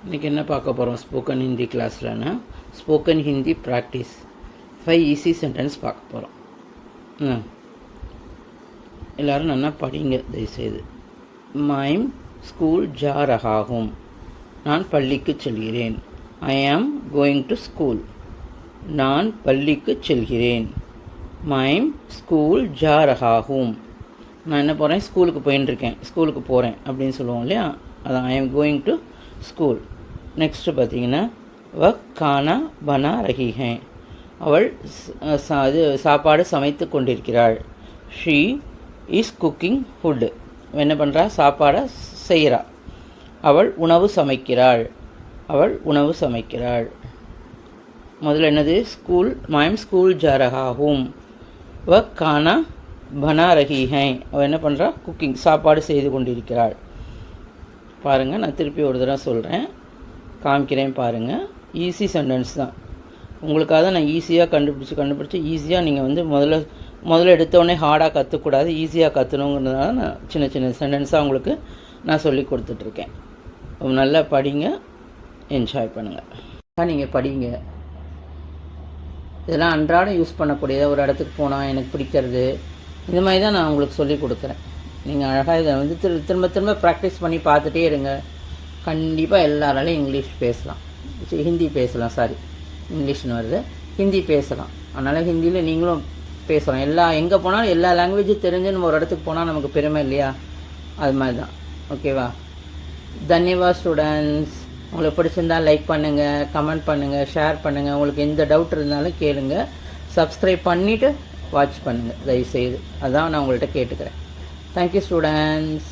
இன்றைக்கி என்ன பார்க்க போகிறோம் ஸ்போக்கன் ஹிந்தி கிளாஸ்லன்னா spoken Hindi practice 5 easy sentence பார்க்க போகிறோம். எல்லோரும் நல்லா படிங்க தயவுசெய்து. மைம் ஸ்கூல் ஜா ரஹா ஹூம், நான் பள்ளிக்கு செல்கிறேன். ஐ ஆம் கோயிங் டு ஸ்கூல், நான் பள்ளிக்கு செல்கிறேன். மைம் ஸ்கூல் ஜா ரஹா ஹூம், நான் என்ன போகிறேன், ஸ்கூலுக்கு போயின்ட்டுருக்கேன், ஸ்கூலுக்கு போகிறேன் அப்படின்னு சொல்லுவோம் இல்லையா, அதான் ஐ am going to school. Next பார்த்தீங்கன்னா வ கானா பனா ரஹி ஹே, அவள் சாப்பாடு சமைத்து கொண்டிருக்கிறாள். ஷீ இஸ் குக்கிங் ஃபுட், என்ன பண்ணுறா, சாப்பாடை செய்கிறா. அவள் உணவு சமைக்கிறாள், அவள் உணவு சமைக்கிறாள். முதல்ல என்னது, ஸ்கூல், மைம் ஸ்கூல் ஜா ரஹா ஹூம், வ கானா பனா ரஹி ஹே, அவள் என்ன பண்ணுறா, குக்கிங், சாப்பாடு செய்து கொண்டிருக்கிறாள். பாருங்கள், நான் திருப்பி ஒரு தடவை சொல்கிறேன், காமிக்கிறேன் பாருங்கள். ஈஸி சென்டென்ஸ் தான், உங்களுக்காக தான் நான் ஈஸியாக கண்டுபிடிச்சி ஈஸியாக நீங்கள் வந்து முதல்ல எடுத்தோடனே ஹார்டாக கற்றுக்கூடாது, ஈஸியாக கற்றுணுங்கிறதுனால நான் சின்ன சின்ன சென்டென்ஸாக உங்களுக்கு நான் சொல்லி கொடுத்துட்ருக்கேன். நல்லா படிங்க, என்ஜாய் பண்ணுங்கள். நீங்கள் படிங்க, இதெல்லாம் அன்றாடம் யூஸ் பண்ணக்கூடியதாக, ஒரு இடத்துக்கு போனால் எனக்கு பிடிக்கிறது, இந்த மாதிரி தான் நான் உங்களுக்கு சொல்லி கொடுக்குறேன். நீங்கள் அழகாக இதை வந்து திரும்ப திரும்ப ப்ராக்டிஸ் பண்ணி பார்த்துட்டே இருங்க. கண்டிப்பாக எல்லாராலையும் இங்கிலீஷ் பேசலாம், ஹிந்தி பேசலாம், இங்கிலீஷ்னு வருது, ஹிந்தி பேசலாம். அதனால் ஹிந்தியில் நீங்களும் பேசலாம். எங்கே போனாலும் எல்லா லாங்குவேஜும் தெரிஞ்சு நம்ம ஒரு இடத்துக்கு போனால் நமக்கு பெருமை இல்லையா, அது மாதிரி தான். ஓகேவா? தன்யவாத் ஸ்டூடெண்ட்ஸ். உங்களுக்கு பிடிச்சிருந்தால் லைக் பண்ணுங்கள், கமெண்ட் பண்ணுங்கள், ஷேர் பண்ணுங்கள். உங்களுக்கு எந்த டவுட் இருந்தாலும் கேளுங்க. சப்ஸ்கிரைப் பண்ணிவிட்டு வாட்ச் பண்ணுங்கள் தயவுசெய்து, அதான் நான் உங்கள்கிட்ட கேட்டுக்கிறேன். Thank you students.